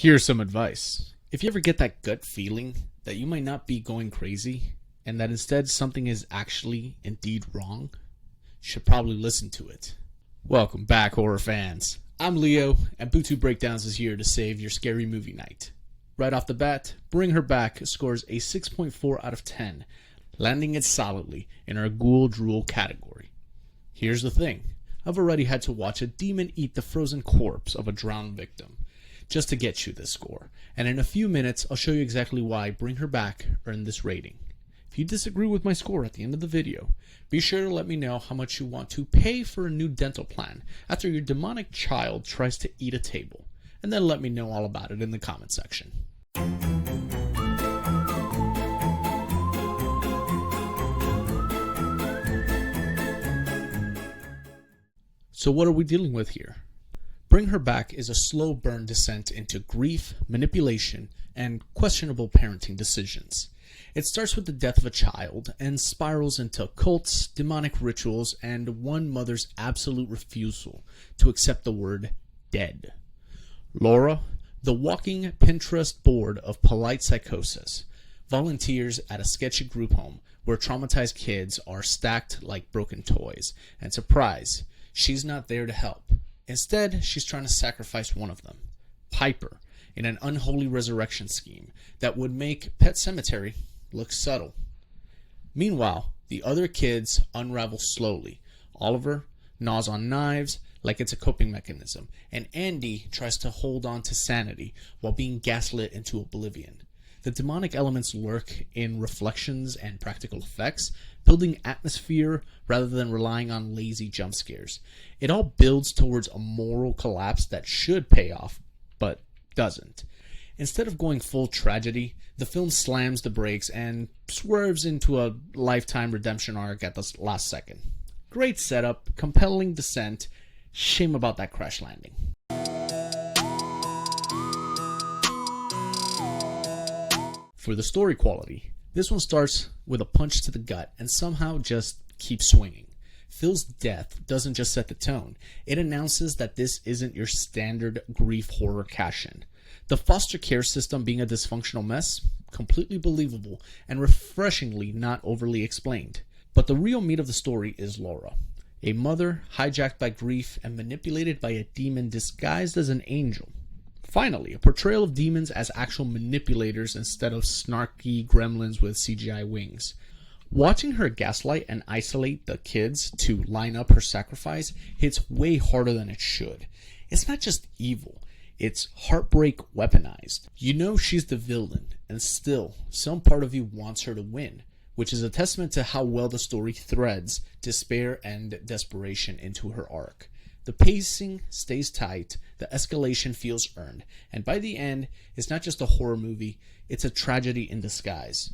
Here's some advice. If you ever get that gut feeling that you might not be going crazy and that instead something is actually indeed wrong, you should probably listen to it. Welcome back, horror fans. I'm Leo, and Bootube Breakdowns is here to save your scary movie night. Right off the bat, Bring Her Back scores a 6.4 out of 10, landing it solidly in our Ghoul Drool category. Here's the thing. I've already had to watch a demon eat the frozen corpse of a drowned victim just to get you this score, and in a few minutes I'll show you exactly why Bring Her Back earned this rating. If you disagree with my score at the end of the video, be sure to let me know how much you want to pay for a new dental plan after your demonic child tries to eat a table, and then let me know all about it in the comment section. So what are we dealing with here? Bring Her Back is a slow burn descent into grief, manipulation, and questionable parenting decisions. It starts with the death of a child and spirals into cults, demonic rituals, and one mother's absolute refusal to accept the word dead. Laura, the walking Pinterest board of polite psychosis, volunteers at a sketchy group home where traumatized kids are stacked like broken toys, and surprise, she's not there to help. Instead, she's trying to sacrifice one of them, Piper, in an unholy resurrection scheme that would make Pet Sematary look subtle. Meanwhile, the other kids unravel slowly. Oliver gnaws on knives like it's a coping mechanism, and Andy tries to hold on to sanity while being gaslit into oblivion. The demonic elements lurk in reflections and practical effects, building atmosphere rather than relying on lazy jump scares. It all builds towards a moral collapse that should pay off, but doesn't. Instead of going full tragedy, the film slams the brakes and swerves into a lifetime redemption arc at the last second. Great setup, compelling descent, shame about that crash landing. For the story quality, this one starts with a punch to the gut and somehow just keeps swinging. Phil's death doesn't just set the tone, it announces that this isn't your standard grief horror cash-in. The foster care system being a dysfunctional mess, completely believable and refreshingly not overly explained. But the real meat of the story is Laura, a mother hijacked by grief and manipulated by a demon disguised as an angel. Finally, a portrayal of demons as actual manipulators instead of snarky gremlins with CGI wings. Watching her gaslight and isolate the kids to line up her sacrifice hits way harder than it should. It's not just evil, it's heartbreak weaponized. You know she's the villain, and still, some part of you wants her to win, which is a testament to how well the story threads despair and desperation into her arc. The pacing stays tight, the escalation feels earned, and by the end, it's not just a horror movie, it's a tragedy in disguise.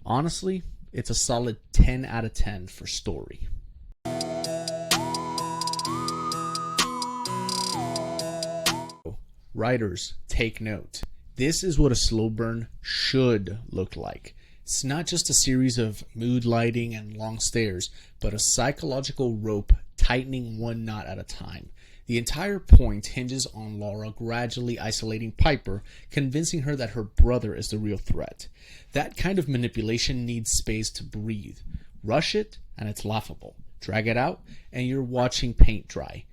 Honestly, it's a solid 10 out of 10 for story. Writers, take note. This is what a slow burn should look like. It's not just a series of mood lighting and long stares, but a psychological rope tightening one knot at a time. The entire point hinges on Laura gradually isolating Piper, convincing her that her brother is the real threat. That kind of manipulation needs space to breathe. Rush it, and it's laughable. Drag it out, and you're watching paint dry.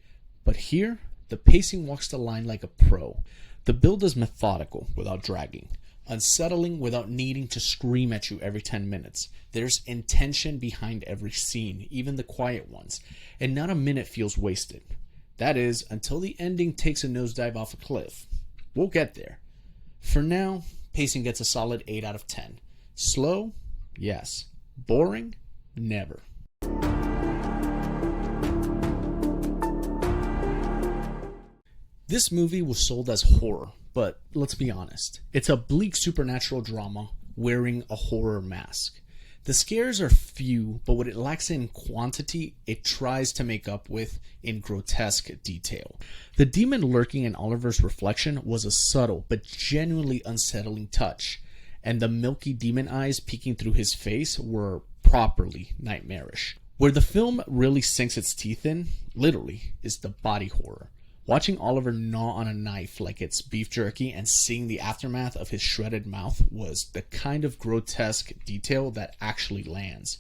But here, the pacing walks the line like a pro. The build is methodical without dragging. Unsettling without needing to scream at you every 10 minutes. There's intention behind every scene, even the quiet ones, and not a minute feels wasted. That is, until the ending takes a nosedive off a cliff. We'll get there. For now, pacing gets a solid 8 out of 10. Slow? Yes. Boring? Never. This movie was sold as horror, but let's be honest. It's a bleak supernatural drama wearing a horror mask. The scares are few, but what it lacks in quantity, it tries to make up with in grotesque detail. The demon lurking in Oliver's reflection was a subtle but genuinely unsettling touch, and the milky demon eyes peeking through his face were properly nightmarish. Where the film really sinks its teeth in, literally, is the body horror. Watching Oliver gnaw on a knife like it's beef jerky and seeing the aftermath of his shredded mouth was the kind of grotesque detail that actually lands.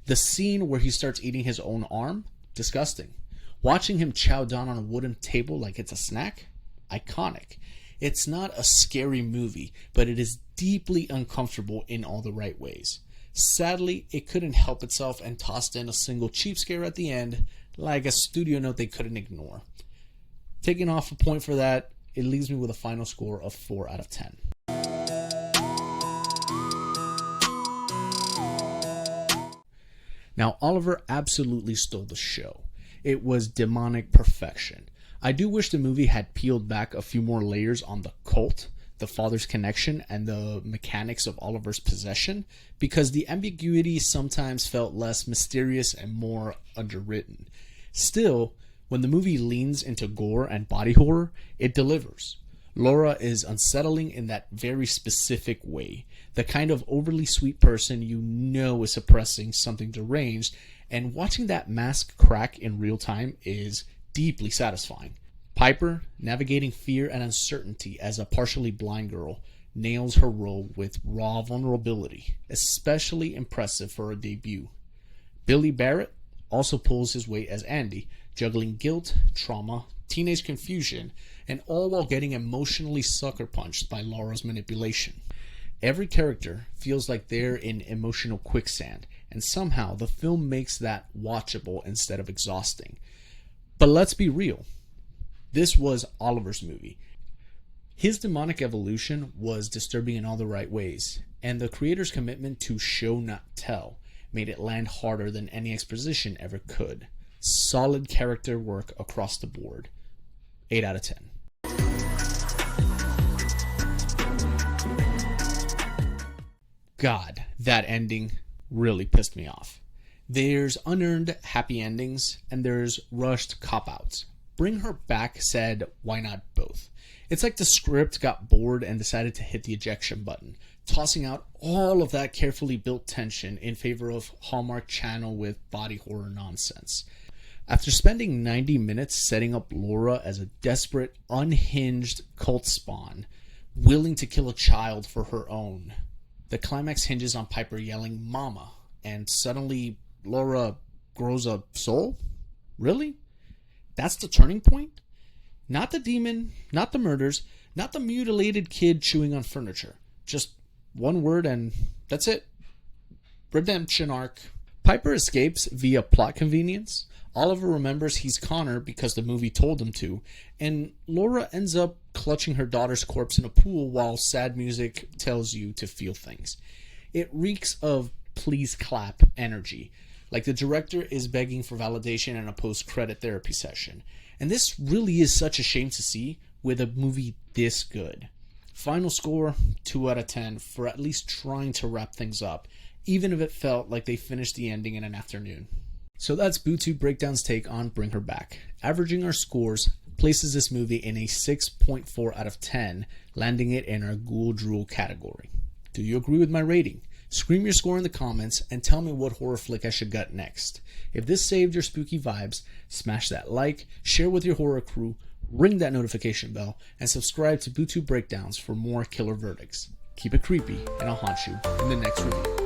The scene where he starts eating his own arm? Disgusting. Watching him chow down on a wooden table like it's a snack? Iconic. It's not a scary movie, but it is deeply uncomfortable in all the right ways. Sadly, it couldn't help itself and tossed in a single cheap scare at the end, like a studio note they couldn't ignore. Taking off a point for that, it leaves me with a final score of 4 out of 10. Now, Oliver absolutely stole the show. It was demonic perfection. I do wish the movie had peeled back a few more layers on the cult, the father's connection, and the mechanics of Oliver's possession, because the ambiguity sometimes felt less mysterious and more underwritten. Still, when the movie leans into gore and body horror, it delivers. Laura is unsettling in that very specific way, the kind of overly sweet person you know is suppressing something deranged, and watching that mask crack in real time is deeply satisfying. Piper, navigating fear and uncertainty as a partially blind girl, nails her role with raw vulnerability, especially impressive for her debut. Billy Barrett also pulls his weight as Andy, juggling guilt, trauma, teenage confusion, and all while getting emotionally sucker punched by Laura's manipulation. Every character feels like they're in emotional quicksand, and somehow the film makes that watchable instead of exhausting. But let's be real. This was Oliver's movie. His demonic evolution was disturbing in all the right ways, and the creator's commitment to show not tell made it land harder than any exposition ever could. Solid character work across the board. 8 out of 10. God, that ending really pissed me off. There's unearned happy endings, and there's rushed cop-outs. Bring Her Back said, why not both? It's like the script got bored and decided to hit the ejection button, tossing out all of that carefully built tension in favor of Hallmark Channel with body horror nonsense. After spending 90 minutes setting up Laura as a desperate, unhinged cult spawn, willing to kill a child for her own, the climax hinges on Piper yelling, "Mama," and suddenly Laura grows a soul? Really? That's the turning point? Not the demon, not the murders, not the mutilated kid chewing on furniture. Just one word and that's it. Redemption arc. Piper escapes via plot convenience. Oliver remembers he's Connor because the movie told him to, and Laura ends up clutching her daughter's corpse in a pool while sad music tells you to feel things. It reeks of please clap energy, like the director is begging for validation in a post-credit therapy session. And this really is such a shame to see with a movie this good. Final score, 2 out of 10 for at least trying to wrap things up, even if it felt like they finished the ending in an afternoon. So that's Bootube Breakdowns' take on Bring Her Back. Averaging our scores places this movie in a 6.4 out of 10, landing it in our Ghoul Drool category. Do you agree with my rating? Scream your score in the comments and tell me what horror flick I should gut next. If this saved your spooky vibes, smash that like, share with your horror crew, ring that notification bell, and subscribe to Bootube Breakdowns for more killer verdicts. Keep it creepy, and I'll haunt you in the next review.